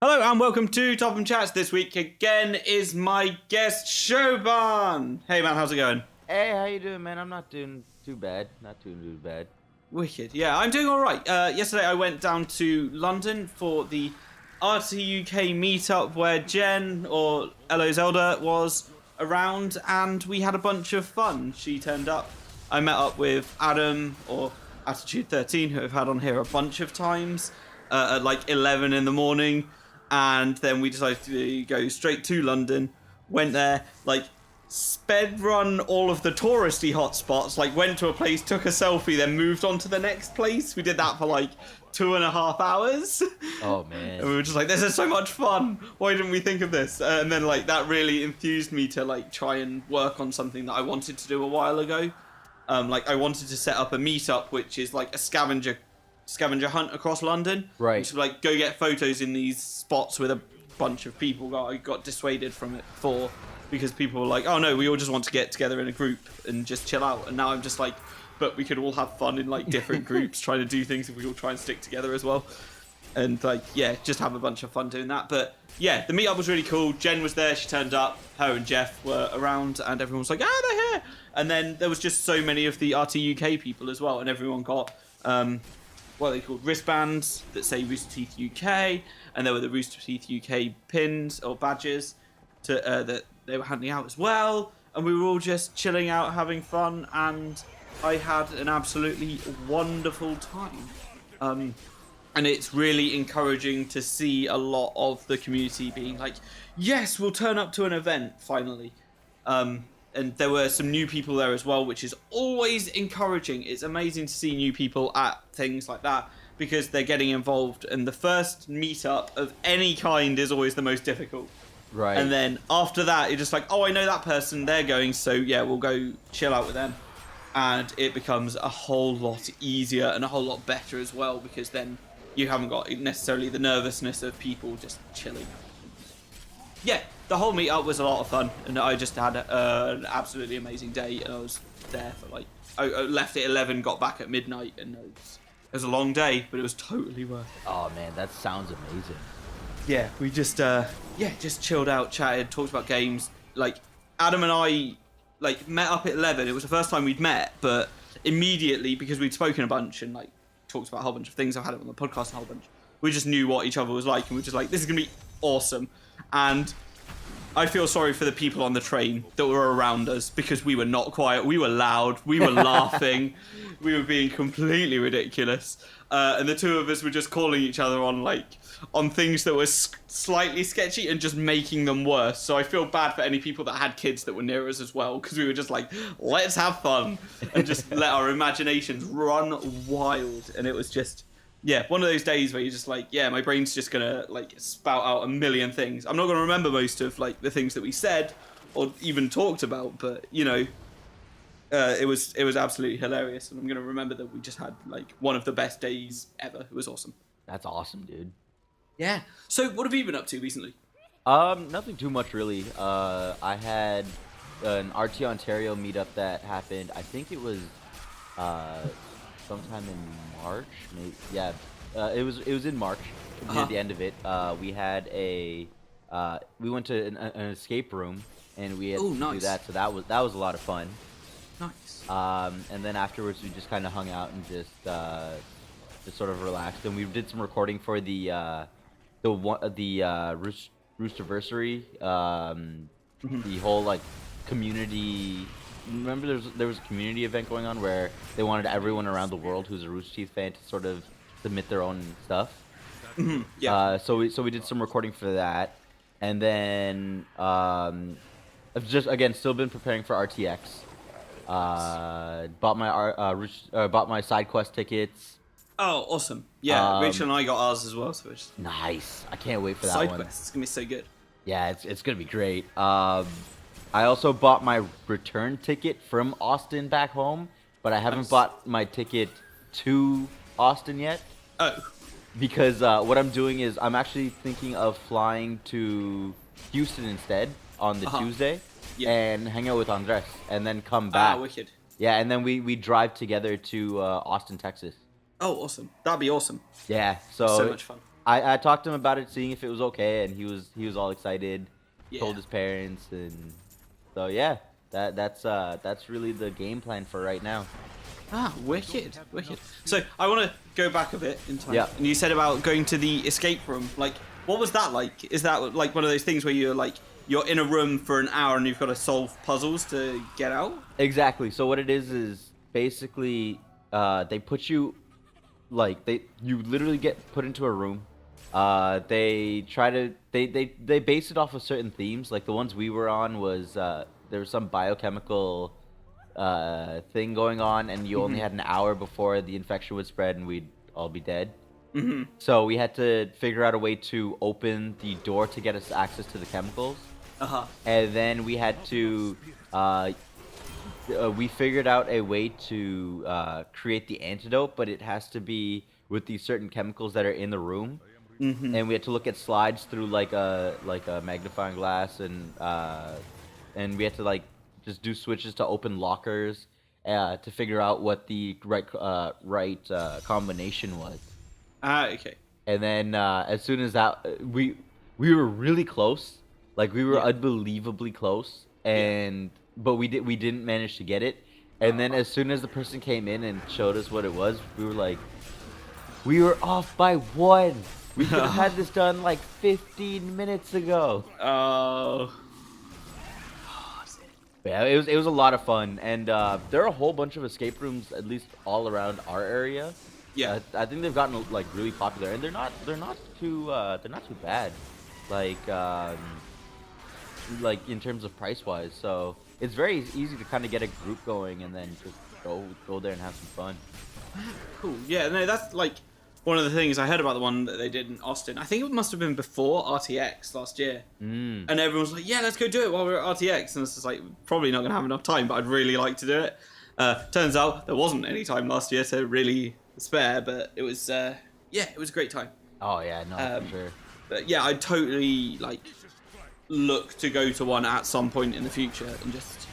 Hello and welcome to Topham Chats. This week again is my guest Shoban. Hey man, how's it going? Hey, how you doing, man? I'm not doing too bad. Not doing too bad. Wicked. Yeah, I'm doing all right. Yesterday I went down to London for the RTUK meetup where Jen, or Elo Zelda, was around and we had a bunch of fun. She turned up. I met up with Adam, or Attitude 13, who I've had on here a bunch of times, at like 11 in the morning. And then we decided to go straight to London. Went there, like, sped run all of the touristy hotspots, like went to a place, took a selfie, then moved on to the next place. We did that for like 2.5 hours. Oh, man. And we were just like, this is so much fun. Why didn't we think of this? And then like that really enthused me to like try and work on something that I wanted to do a while ago. Like I wanted to set up a meetup, which is like a scavenger hunt across London. Right. Which is like go get photos in these spots with a bunch of people. I got dissuaded from it before because people were like, oh no, we all just want to get together in a group and just chill out. And now I'm just like, but we could all have fun in like different groups trying to do things if we all try and stick together as well. And like, yeah, just have a bunch of fun doing that. But yeah, the meetup was really cool. Jen was there, she turned up, her and Jeff were around and everyone was like, ah, they're here. And then there was just so many of the RT UK people as well. And everyone got, what are they called, wristbands that say Rooster Teeth UK, and there were the Rooster Teeth UK pins or badges to that they were handing out as well, and we were all just chilling out, having fun, and I had an absolutely wonderful time. And it's really encouraging to see a lot of the community being like, yes, we'll turn up to an event finally. And there were some new people there as well, which is always encouraging. It's amazing to see new people at things like that because they're getting involved. And the first meetup of any kind is always the most difficult. Right. And then after that, you're just like, oh, I know that person, they're going, so yeah, we'll go chill out with them. And it becomes a whole lot easier and a whole lot better as well because then you haven't got necessarily the nervousness of people just chilling. Yeah, the whole meetup was a lot of fun, and I just had an absolutely amazing day. And I was there for like, I left at 11, got back at midnight, and it was a long day, but it was totally worth it. Oh, man, that sounds amazing. Yeah, we just just chilled out, chatted, talked about games. Like Adam and I, like met up at 11. It was the first time we'd met, but immediately because we'd spoken a bunch and like talked about a whole bunch of things. I've had it on the podcast a whole bunch. We just knew what each other was like, and we were just like, this is gonna be awesome. And I feel sorry for the people on the train that were around us because we were not quiet. We were loud. We were laughing. We were being completely ridiculous. And the two of us were just calling each other on things that were slightly sketchy and just making them worse. So I feel bad for any people that had kids that were near us as well because we were just like, let's have fun and just let our imaginations run wild. And it was just... yeah, one of those days where you're just like, yeah, my brain's just gonna like spout out a million things. I'm not gonna remember most of like the things that we said or even talked about, but you know, it was absolutely hilarious, and I'm gonna remember that we just had like one of the best days ever. It was awesome. That's awesome, dude. Yeah. So, what have you been up to recently? Nothing too much really. I had an RT Ontario meetup that happened. I think it was sometime in March, maybe. Yeah, it was in March. Near the end of it, we had we went to an escape room, and we had to do that. So that was a lot of fun. Nice. And then afterwards, we just kind of hung out and just sort of relaxed. And we did some recording for the Roosterversary, the whole like community. Remember, there was a community event going on where they wanted everyone around the world who's a Rooster Teeth fan to sort of submit their own stuff. Yeah. So we did some recording for that, and then I've just again still been preparing for RTX. Bought my side quest tickets. Oh, awesome. Yeah, Rachel and I got ours as well, so it's Nice. I can't wait for that side one. quest. It's gonna be so good. Yeah, it's gonna be great. I also bought my return ticket from Austin back home, but I haven't bought my ticket to Austin yet. Oh. Because what I'm doing is I'm actually thinking of flying to Houston instead on the Tuesday and hang out with Andres and then come back. Ah, wicked. Yeah, and then we drive together to Austin, Texas. Oh, awesome. That'd be awesome. Yeah, So much fun. I talked to him about it, seeing if it was okay, and he was all excited. Yeah. Told his parents, and so yeah, that's really the game plan for right now. Ah, wicked, wicked. So I want to go back a bit in time. Yeah. And you said about going to the escape room. Like, what was that like? Is that like one of those things where you're in a room for an hour and you've got to solve puzzles to get out? Exactly. So what it is basically they put you you literally get put into a room. They try to they base it off of certain themes. Like the ones we were on was there was some biochemical thing going on, and you only had an hour before the infection would spread, and we'd all be dead. So we had to figure out a way to open the door to get us access to the chemicals. And then we had to we figured out a way to create the antidote, but it has to be with these certain chemicals that are in the room. And we had to look at slides through like a magnifying glass, and we had to like just do switches to open lockers to figure out what the right combination was. Okay. And then as soon as that, we were really close, like we were unbelievably close, and but we didn't manage to get it. And then as soon as the person came in and showed us what it was, we were off by 1. We could have had this done like 15 minutes ago. Oh. Yeah, it was a lot of fun, and there are a whole bunch of escape rooms, at least all around our area. Yeah. I think they've gotten like really popular, and they're not too bad, like in terms of price wise. So it's very easy to kind of get a group going, and then just go there and have some fun. Cool. Yeah. No, that's like one of the things I heard about the one that they did in Austin. I think it must have been before RTX last year. And everyone was like, yeah, let's go do it while we're at RTX. And it's just like, probably not going to have enough time, but I'd really like to do it. Turns out there wasn't any time last year to really spare, but it was, it was a great time. Oh, yeah, no, for sure. But yeah, I'd totally, like, look to go to one at some point in the future and just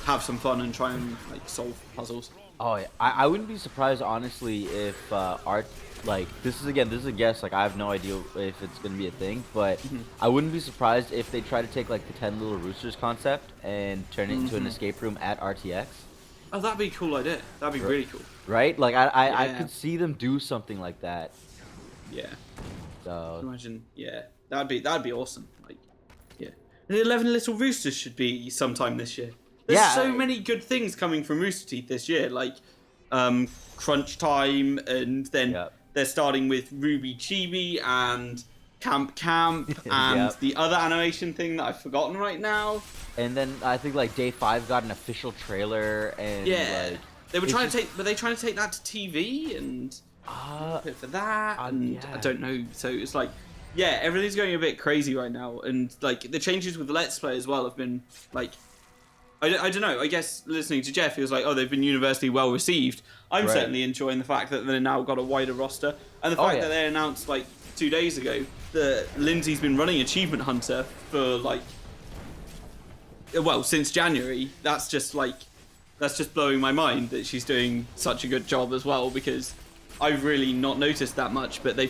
have some fun and try and, like, solve puzzles. Oh, yeah. I wouldn't be surprised, honestly, if art... Like, this is a guess. Like, I have no idea if it's going to be a thing, but I wouldn't be surprised if they try to take, like, the 10 Little Roosters concept and turn it into an escape room at RTX. Oh, that'd be a cool idea. That'd be really cool. Right? Like, I could see them do something like that. Yeah. So... Imagine, yeah. That'd be awesome. Like, yeah. And 11 Little Roosters should be sometime this year. There's so many good things coming from Rooster Teeth this year, like, Crunch Time, and then... They're starting with Ruby Chibi and Camp and the other animation thing that I've forgotten right now. And then I think like Day 5 got an official trailer, and like, they were trying to take that to TV and for that, and I don't know. So it's like, yeah, everything's going a bit crazy right now, and like the changes with Let's Play as well have been like, I don't know. I guess listening to Jeff, he was like, oh, they've been universally well received. I'm certainly enjoying the fact that they've now got a wider roster. And the fact that they announced, like, 2 days ago that Lindsay's been running Achievement Hunter for, like, well, since January. That's just blowing my mind that she's doing such a good job as well, because I've really not noticed that much. But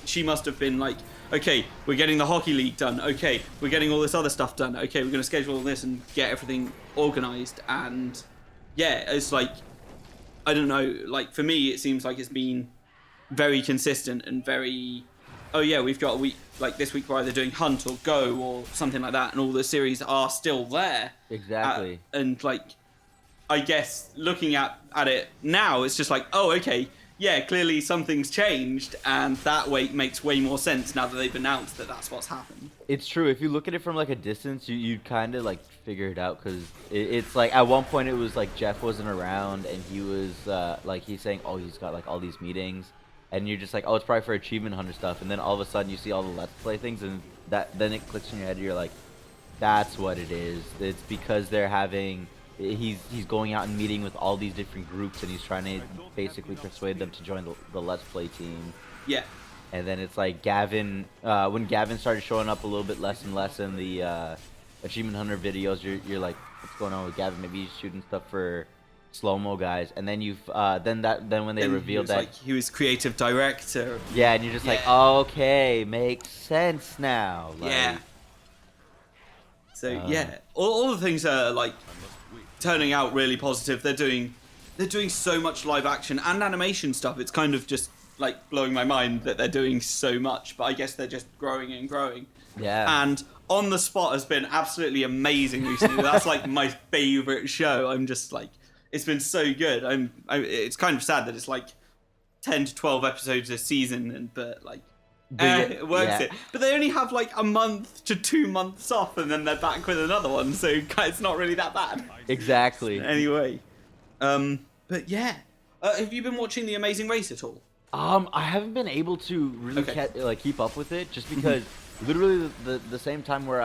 she must have been like, okay, we're getting the Hockey League done. Okay, we're getting all this other stuff done. Okay, we're going to schedule all this and get everything organised. And, yeah, it's like... I don't know, like, for me, it seems like it's been very consistent and very, oh yeah, we've got a week, like this week we're either doing Hunt or Go or something like that, and all the series are still there. Exactly. And, like, I guess looking at it now, it's just like, oh, okay, yeah, clearly something's changed, and that makes way more sense now that they've announced that that's what's happened. It's true. If you look at it from like a distance, you kind of like figure it out, because it's like at one point it was like Jeff wasn't around, and he was like he's saying, oh, he's got like all these meetings, and you're just like, oh, it's probably for Achievement Hunter stuff, and then all of a sudden you see all the Let's Play things, and then it clicks in your head, and you're like, that's what it is. It's because they're having. He's going out and meeting with all these different groups, and he's trying to basically persuade them to join the Let's Play team. Yeah. And then it's like Gavin, when Gavin started showing up a little bit less and less in the Achievement Hunter videos, you're like, what's going on with Gavin? Maybe he's shooting stuff for slow-mo guys, and then then when they Then he revealed was, that, like, he was creative director. yeah, and you're just like, okay, makes sense now. Like, Yeah. So yeah, all the things are like turning out really positive. They're doing so much live action and animation stuff. It's kind of just like blowing my mind that they're doing so much. But I guess they're just growing and growing. yeah. And On the Spot has been absolutely amazing recently. That's like my favorite show. I'm just like, it's been so good. It's kind of sad that it's like 10 to 12 episodes a season, but like. It works it, but they only have like a month to 2 months off, and then they're back with another one. So it's not really that bad. Exactly. Anyway, but yeah, have you been watching The Amazing Race at all? I haven't been able to really keep up with it, just because literally the same time where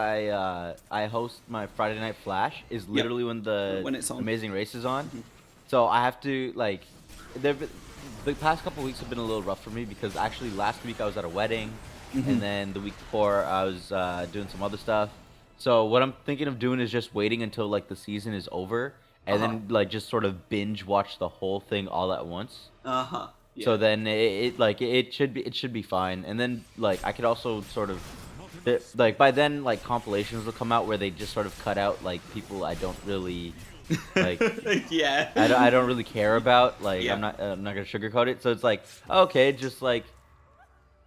I host my Friday Night Flash is literally when it's on. Amazing Race is on. So I have to like, the past couple weeks have been a little rough for me, because actually last week I was at a wedding, and then the week before I was doing some other stuff. So what I'm thinking of doing is just waiting until like the season is over, and then like just sort of binge watch the whole thing all at once. Yeah. So then it should be fine. And then like I could also sort of like by then like compilations will come out where they just sort of cut out like people I don't really like. Yeah. I don't really care about. Like Yeah. I'm not gonna sugarcoat it. So it's like, okay, just like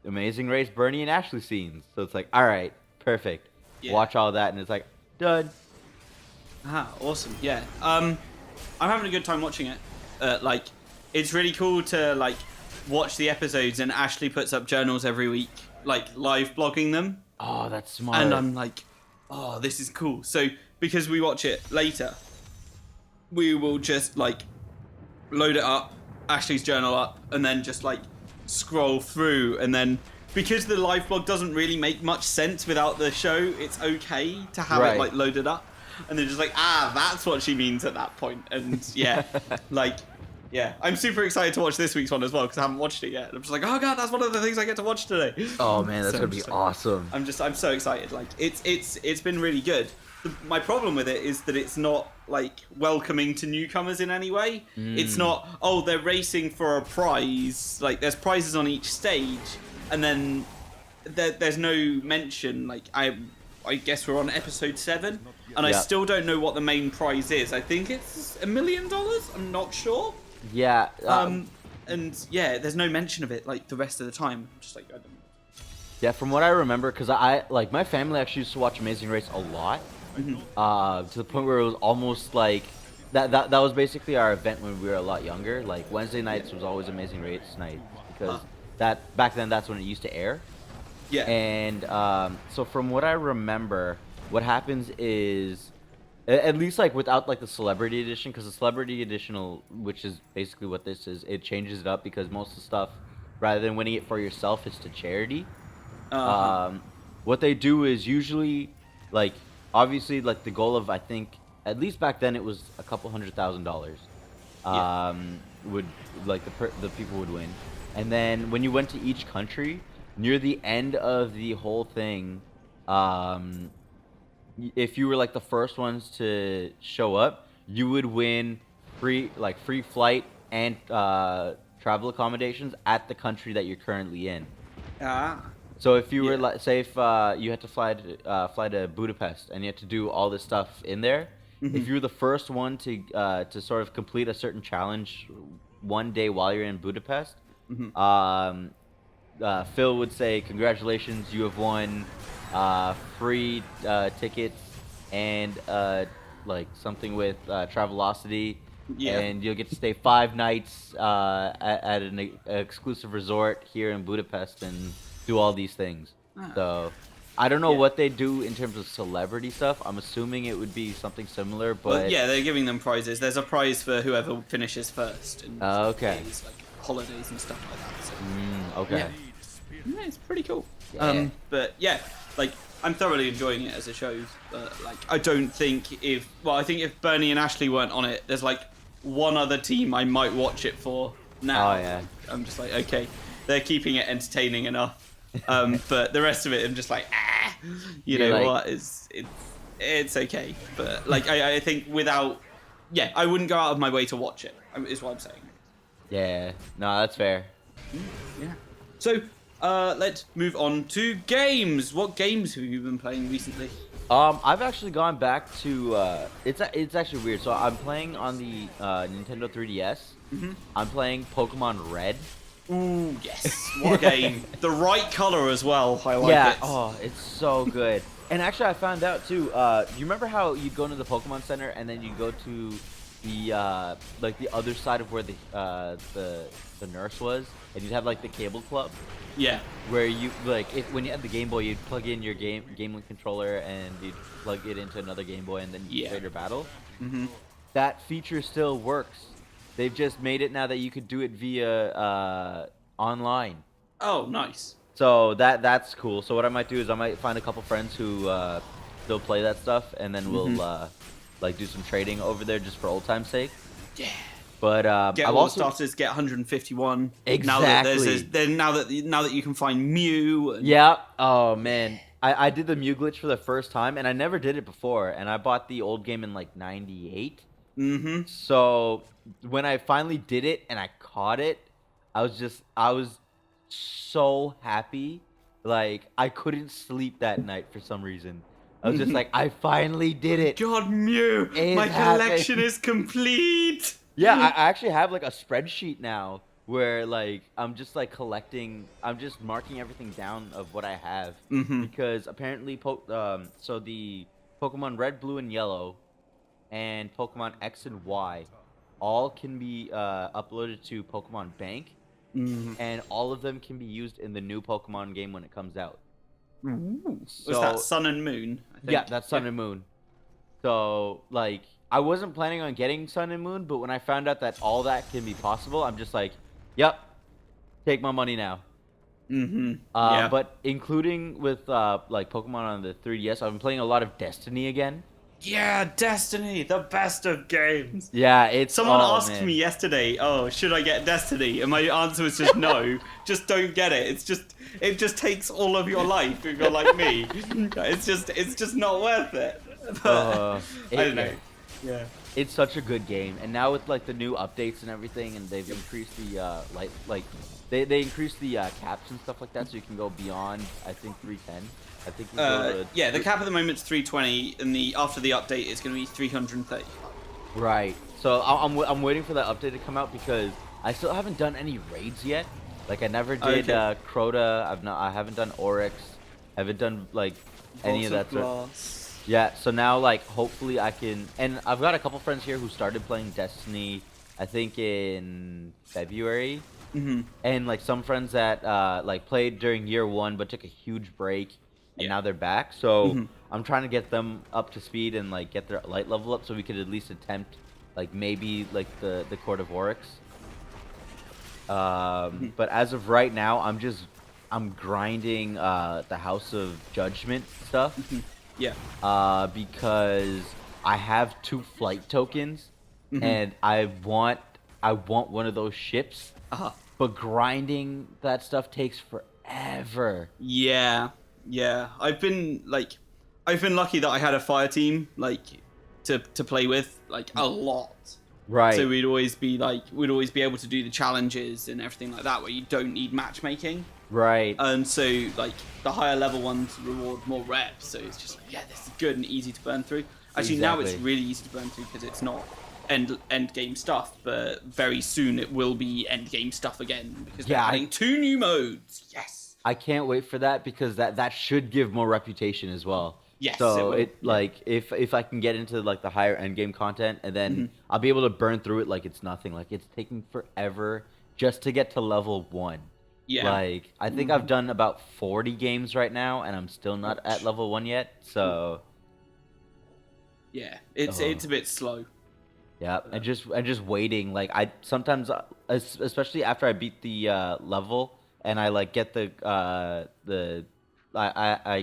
Amazing Race, Bernie and Ashley scenes. So it's like, all right, perfect. Yeah. Watch all that, and it's like done. Awesome. Yeah. I'm having a good time watching it. Like, it's really cool to like watch the episodes, and Ashley puts up journals every week, like live blogging them. Oh, that's smart. And I'm like, oh, this is cool. So because we watch it later, we will just like load it up, Ashley's journal up, and then just like scroll through. And then because the live blog doesn't really make much sense without the show, it's okay to have it like loaded up. And they're just like, that's what she means at that point. And yeah, like, yeah, I'm super excited to watch this week's one as well, because I haven't watched it yet. I'm just like, oh god, that's one of the things I get to watch today. Oh man, that's So gonna be awesome. I'm so excited. Like, it's been really good. My problem with it is that it's not like welcoming to newcomers in any way. It's not, oh, they're racing for a prize. Like, there's prizes on each stage, and then there's no mention. Like, I guess we're on episode 7, and I still don't know what the main prize is. I think it's $1 million. I'm not sure. Yeah. And yeah, there's no mention of it like the rest of the time. I'm just like, I don't know. Yeah, from what I remember, because I like my family actually used to watch Amazing Race a lot, to the point where it was almost like that was basically our event when we were a lot younger. Like Wednesday nights was always Amazing Race night, because that back then that's when it used to air. Yeah. And so from what I remember, what happens is, at least like without like the celebrity edition, because the celebrity editional, which is basically what this is, it changes it up, because most of the stuff, rather than winning it for yourself, it's to charity. What they do is usually, like, obviously, like the goal of, I think, at least back then it was a couple $100,000. Would like the people would win, and then when you went to each country, near the end of the whole thing, if you were like the first ones to show up, you would win free flight and travel accommodations at the country that you're currently in. So if you were like, say if you had to fly to Budapest and you had to do all this stuff in there, if you were the first one to sort of complete a certain challenge one day while you're in Budapest, Phil would say, congratulations, you have won free tickets and like something with Travelocity, and you'll get to stay 5 nights at an exclusive resort here in Budapest and do all these things. So I don't know what they do in terms of celebrity stuff. I'm assuming it would be something similar, but well, yeah, they're giving them prizes. There's a prize for whoever finishes first. And okay. Days, like holidays and stuff like that. So, okay. Yeah, it's pretty cool. Yeah. But yeah, like I'm thoroughly enjoying it as a show. Like I don't think I think if Bernie and Ashley weren't on it, there's like one other team I might watch it for now. Oh yeah. I'm just like, okay, they're keeping it entertaining enough. But the rest of it, I'm just like, you know like, what? It's okay. But like I think without yeah, I wouldn't go out of my way to watch it. Is what I'm saying. Yeah, no, that's fair. Yeah. So, let's move on to games. What games have you been playing recently? I've actually gone back to it's actually weird. So I'm playing on the Nintendo 3DS. I'm playing Pokemon Red. Ooh, yes. What a game. The right color as well. I like Yeah. it. Oh, it's so good. And actually, I found out too. You remember how you go into the Pokemon Center and then you go to the like the other side of where the nurse was, and you'd have like the cable club. Yeah. Where you like when you had the Game Boy, you'd plug in your Game Link controller and you'd plug it into another Game Boy, and then you trade your battle. That feature still works. They've just made it now that you could do it via online. Oh, nice. So that's cool. So what I might do is I might find a couple friends who still play that stuff, and then we'll like do some trading over there just for old time's sake. Yeah. But Get I've all also the starters. Get 151. Exactly. Now that you can find Mew. And... Yeah. Oh man, I did the Mew glitch for the first time, and I never did it before. And I bought the old game in like '98. So when I finally did it and I caught it, I was so happy. Like I couldn't sleep that night for some reason. I was just like, I finally did it. God, Mew, my collection is complete. Yeah, I actually have like a spreadsheet now where like I'm just like collecting. I'm just marking everything down of what I have because apparently, so the Pokemon Red, Blue, and Yellow, and Pokemon X and Y, all can be uploaded to Pokemon Bank, and all of them can be used in the new Pokemon game when it comes out. So, was that Sun and Moon? I think? Yeah, that's Sun and Moon. So like. I wasn't planning on getting Sun and Moon, but when I found out that all that can be possible, I'm just like, yep, take my money now. Yeah. But including with like Pokemon on the 3DS, I've been playing a lot of Destiny again. Yeah, Destiny, the best of games. Yeah, it's Someone asked me yesterday, "Oh, should I get Destiny?" And my answer was just no. Just don't get it. It just takes all of your life if you're like me. It's just not worth it. But, I don't know. Yeah. It's such a good game, and now with like the new updates and everything, and they've increased the they increased the caps and stuff like that, so you can go beyond I think 310. I think you go to yeah, the cap at the moment is 320, and after the update it's going to be 330. Right. So I'm waiting for that update to come out because I still haven't done any raids yet. Like I never did Crota. I haven't done Oryx. I haven't done like any of that stuff. Yeah, so now, like, hopefully I can... And I've got a couple friends here who started playing Destiny, I think, in February. And, like, some friends that, like, played during year one but took a huge break, and now they're back. So I'm trying to get them up to speed and, like, get their light level up so we could at least attempt, like, maybe, like, the Court of Oryx. But as of right now, I'm grinding the House of Judgment stuff. Yeah. Because I have 2 flight tokens, and I want one of those ships. But grinding that stuff takes forever. Yeah. I've been lucky that I had a fire team like to play with like a lot. Right. So we'd always be able to do the challenges and everything like that where you don't need matchmaking. Right. And so, like, the higher level ones reward more reps, so it's just like, yeah, this is good and easy to burn through. Actually, now it's really easy to burn through because it's not end game stuff, but very soon it will be end game stuff again because they're adding 2 new modes. Yes. I can't wait for that because that should give more reputation as well. Yes. So if I can get into like the higher end game content and then I'll be able to burn through it like it's nothing. Like it's taking forever just to get to level 1. Yeah. Like, I think I've done about 40 games right now, and I'm still not at level 1 yet, so... Yeah, it's a bit slow. Yeah, and just waiting, like, I sometimes, especially after I beat the level, and I, like, get I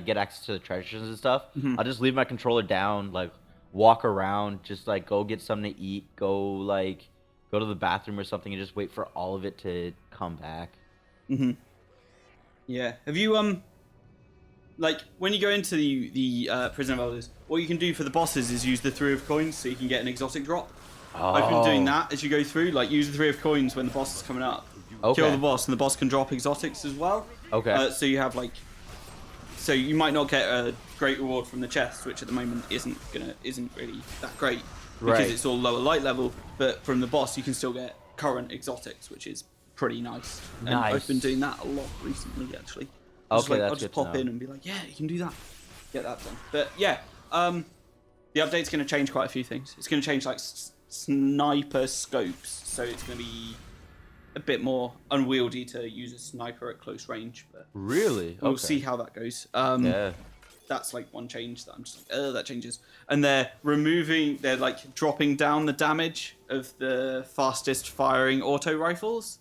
get access to the treasures and stuff, I'll just leave my controller down, like, walk around, just, like, go get something to eat, go to the bathroom or something, and just wait for all of it to come back. Yeah. Have you like when you go into the Prison of Elders, what you can do for the bosses is use the 3 of coins so you can get an exotic drop. I've been doing Oh, that as you go through, like use the 3 of coins when the boss is coming up. okay. Kill the boss, and the boss can drop exotics as well. Okay. So you have like, so you might not get a great reward from the chest, which at the moment isn't really that great because Right. it's all lower light level. But from the boss, you can still get current exotics, which is pretty nice. And Nice. I've been doing that a lot recently, actually. Okay, that's I'll good just to pop know. in and be like, yeah, you can do that. Get that done. But yeah, the update's going to change quite a few things. It's going to change like sniper scopes, so it's going to be a bit more unwieldy to use a sniper at close range. But Really? we'll Okay. see how that goes. Yeah. That's like one change that I'm just like, that changes. And they're like dropping down the damage of the fastest firing auto rifles,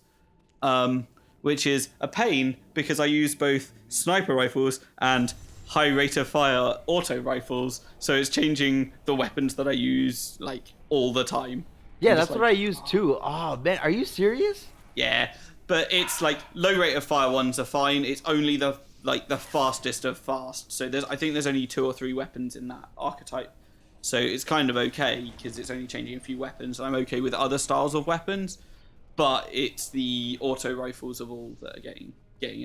which is a pain because I use both sniper rifles and high rate of fire auto rifles, so it's changing the weapons that I use like all the time. Yeah, I'm that's just what I like, use too. Oh man, are you serious? yeah, but it's like low rate of fire ones are fine. It's only the fastest of fast. So I think there's only 2 or 3 weapons in that archetype. So it's kind of okay because it's only changing a few weapons. I'm okay with other styles of weapons, but it's the auto rifles of all that are getting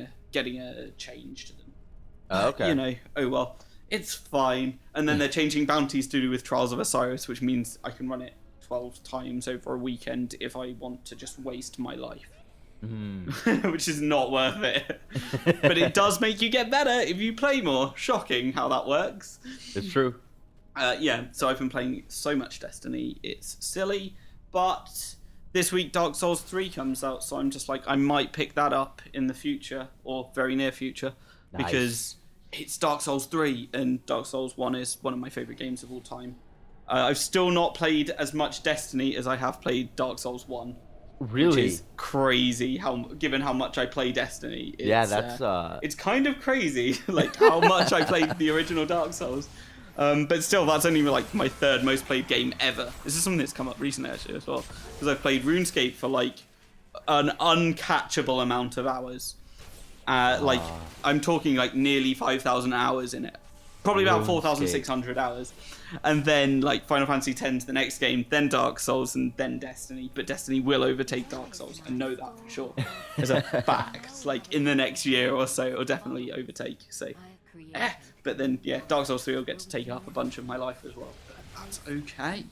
a change to them. Okay. You know, oh well, it's fine. And then they're changing bounties to do with Trials of Osiris, which means I can run it 12 times over a weekend if I want to just waste my life. Which is not worth it. But it does make you get better if you play more. Shocking how that works. It's true. Yeah, so I've been playing so much Destiny, it's silly. But this week Dark Souls 3 comes out, so I'm just like, I might pick that up in the future, or very near future, Nice. because it's Dark Souls 3, and Dark Souls 1 is one of my favourite games of all time. I've still not played as much Destiny as I have played Dark Souls 1. Really? Which is crazy, given how much I play Destiny. Yeah, that's it's kind of crazy, like how much I played the original Dark Souls. But still, that's only like my 3rd most played game ever. This is something that's come up recently actually as well, because I've played RuneScape for like an uncatchable amount of hours. Like I'm talking like nearly 5,000 hours in it. Probably about RuneScape. 4,600 hours. And then like Final Fantasy X the next game, then Dark Souls, and then Destiny. But Destiny will overtake Dark Souls. I know that for sure. As a fact. Like in the next year or so, it'll definitely overtake. So, but then yeah, Dark Souls 3 will get to take up a bunch of my life as well. But that's okay.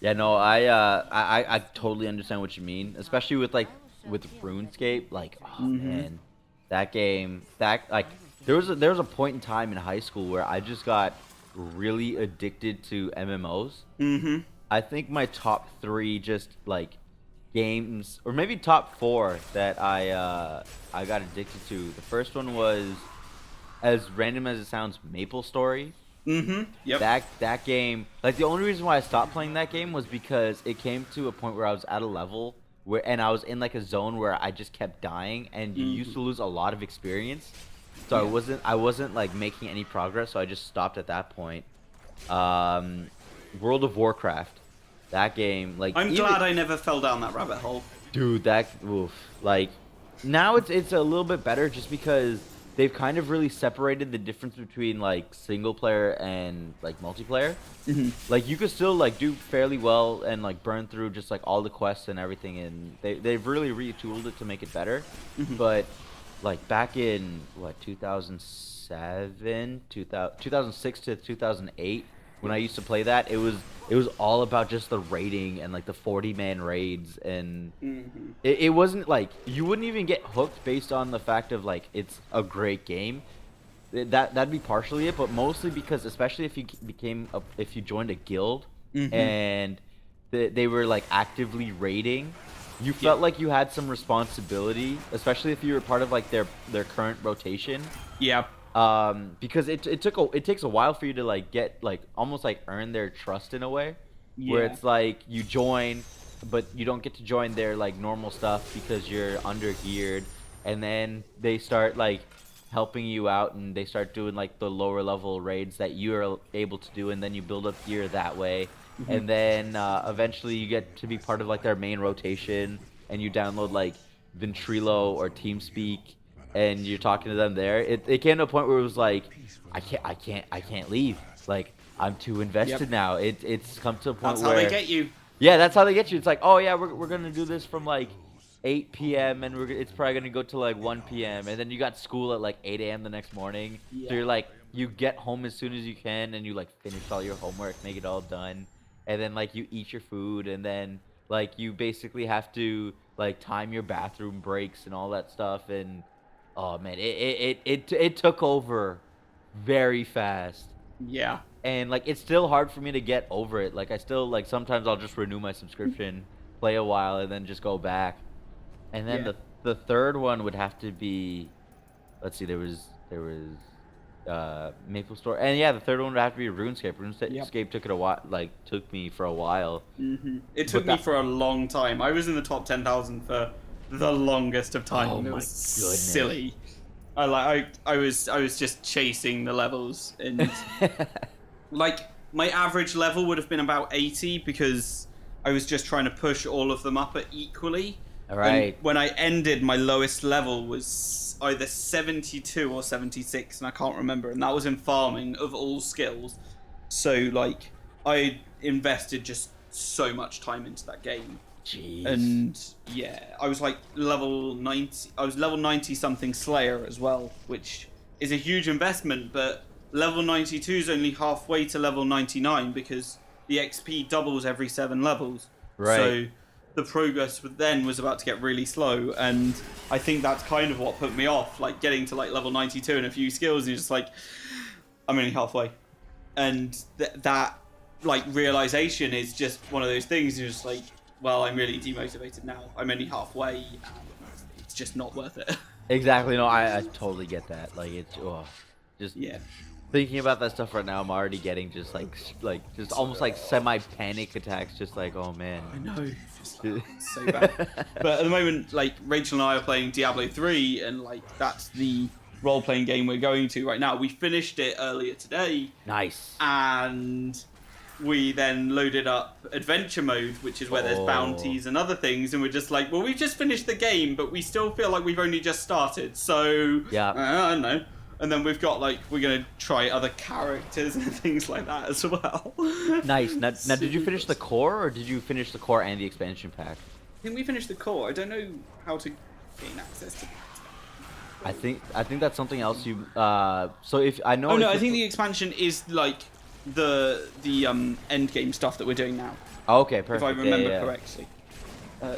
Yeah, no, I totally understand what you mean, especially with RuneScape. Like, oh man, that game, there was a point in time in high school where I just got really addicted to MMOs. Mm-hmm. I think my top 3 just like games, or maybe top 4 that I got addicted to. The first one was, as random as it sounds, MapleStory. Mm-hmm. Yep. That game, like the only reason why I stopped playing that game was because it came to a point where I was at a level and I was in like a zone where I just kept dying, and you used to lose a lot of experience. So I wasn't like making any progress, so I just stopped at that point. World of Warcraft, that game, like I'm glad I never fell down that rabbit hole. dude, like now it's a little bit better just because they've kind of really separated the difference between like single player and like multiplayer. Like you could still like do fairly well and like burn through just like all the quests and everything, and they've really retooled it to make it better. But like back in 2006 to 2008 when I used to play that, it was all about just the raiding and like the 40-man raids, and it wasn't like you wouldn't even get hooked based on the fact of like it's a great game. That'd be partially it, but mostly because especially if you joined a guild and they were like actively raiding, you felt like you had some responsibility, especially if you were part of like their current rotation. Yeah. Because it takes a while for you to like get like almost like earn their trust in a way, where it's like you join, but you don't get to join their like normal stuff because you're under geared, and then they start like helping you out and they start doing like the lower level raids that you're able to do, and then you build up gear that way. And then eventually you get to be part of like their main rotation, and you download like Ventrilo or TeamSpeak, and you're talking to them there. It came to a point where it was like I can't leave. Like I'm too invested now. It's come to a point That's where how they get you. yeah, that's how they get you. It's like, oh yeah, we're gonna do this from like 8 p.m. and it's probably gonna go to like 1 p.m. and then you got school at like 8 a.m. the next morning. Yeah. So you're like, you get home as soon as you can and you like finish all your homework, make it all done, and then like you eat your food and then like you basically have to like time your bathroom breaks and all that stuff and oh man, it took over very fast. Yeah. And like it's still hard for me to get over it. Like I still like sometimes I'll just renew my subscription, play a while, and then just go back. And then Yeah. the third one would have to be, let's see, there was Maple Store, and yeah, the third one would have to be RuneScape. RuneScape took it a while, like took me for a while. It took me for a long time. I was in the top 10,000 for the longest of time. Oh It my was goodness. silly. I was just chasing the levels and like my average level would have been about 80 because I was just trying to push all of them up at equally. All right. And when I ended, my lowest level was either 72 or 76, and I can't remember. And that was in farming of all skills. So like I invested just so much time into that game. Jeez. And yeah, I was like level 90. I was level 90 something Slayer as well, which is a huge investment. But level 92 is only halfway to level 99 because the XP doubles every 7 levels. Right. So the progress then was about to get really slow, and I think that's kind of what put me off. Like getting to like level 92 and a few skills, and you're just like, I'm only halfway, and that like realization is just one of those things. You're just like, well, I'm really demotivated now. I'm only halfway, and it's just not worth it. Exactly. No, I totally get that. Like it's just Yeah. thinking about that stuff right now. I'm already getting just just almost like semi panic attacks. Just like, oh man. I know. It's so bad. But at the moment, like Rachel and I are playing Diablo 3, and like that's the role-playing game we're going to right now. We finished it earlier today. Nice. And we then loaded up adventure mode, which is where there's bounties and other things, and we're just like, well, we've just finished the game, but we still feel like we've only just started. So yeah, I don't know. And then we've got like, we're gonna try other characters and things like that as well. Nice. Now did you finish the core, or did you finish the core and the expansion pack? I think we finished the core. I don't know how to gain access to. I think that's something else you. So if I know. Oh no, I think the expansion is like the end game stuff that we're doing now. Oh, okay, perfect. If I remember correctly.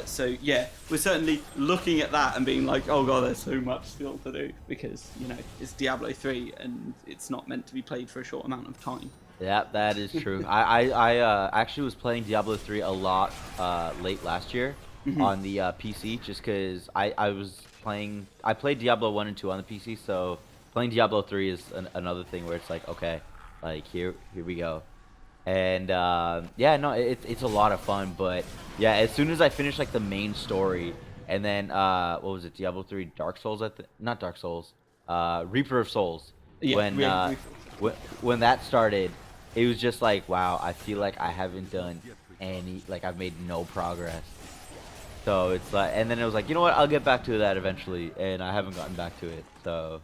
So yeah, we're certainly looking at that and being like, oh god, there's so much still to do because you know it's Diablo 3 and it's not meant to be played for a short amount of time. Yeah, that is true. I actually was playing Diablo 3 a lot late last year on the PC just because I played Diablo 1 and 2 on the PC, so playing Diablo 3 is another thing where it's like, okay, like here we go. And yeah, no, it's a lot of fun, but yeah, as soon as I finished like the main story, and then what was it, Diablo 3 Dark Souls? Not Dark Souls, Reaper of Souls. Yeah, when that started, it was just like, wow, I feel like I haven't done I've made no progress. So it's like, and then it was like, you know what, I'll get back to that eventually, and I haven't gotten back to it. So.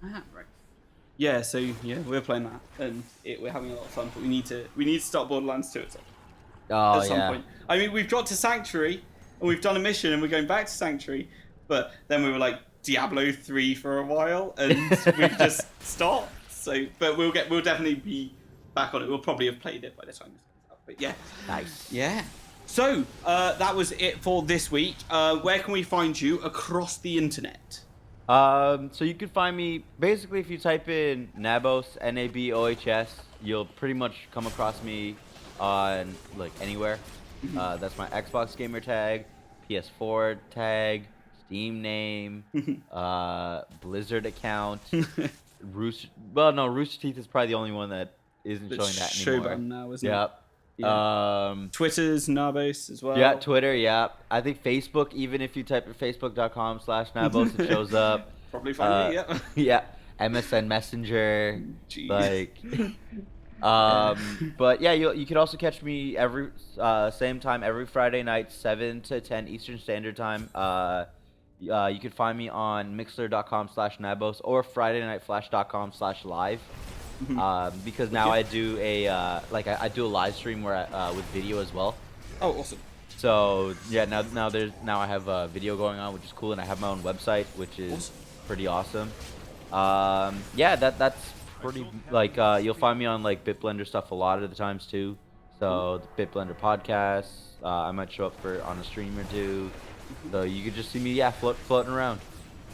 Right. Yeah, so yeah, we're playing that, and we're having a lot of fun. But we need to start Borderlands 2 at some point. I mean, we've got to Sanctuary, and we've done a mission, and we're going back to Sanctuary. But then we were like Diablo 3 for a while, and we've just stopped. So, but we'll definitely be back on it. We'll probably have played it by the time this comes out. But yeah, nice. Yeah. So that was it for this week. Where can we find you across the internet? So you can find me basically if you type in Nabos, Nabohs, you'll pretty much come across me on like anywhere. That's my Xbox gamer tag, PS4 tag, Steam name, Blizzard account. Rooster Teeth is probably the only one that isn't showing that anymore. Shoban now, isn't it? Yep. Yeah. Twitter's Nabos as well. Yeah, Twitter, yeah. I think Facebook, even if you type in facebook.com/Nabos, it shows up. Probably find me, yeah. Yeah. MSN Messenger. Jeez. Like but yeah, you can also catch me every same time every Friday night, 7 to 10 Eastern Standard Time. You can find me on mixler.com/Nabos or FridayNightFlash.com/live. because now I do a I do a live stream where with video as well. Oh, awesome. So yeah, now I have a video going on, which is cool, and I have my own website, which is pretty awesome. Yeah, that's pretty you'll find me on like Bitblender stuff a lot of the times too. So the Bitblender podcast, I might show up on a stream or two. So you could just see me, floating around.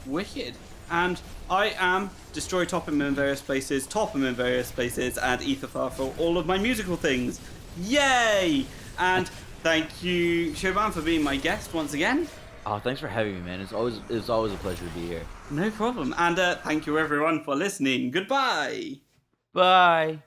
Wicked. And I am Destroy Topham in various places, Topham in various places, and Etherfar for all of my musical things. Yay! And thank you, Shoban, for being my guest once again. Oh, thanks for having me, man. It's always a pleasure to be here. No problem. And thank you, everyone, for listening. Goodbye. Bye.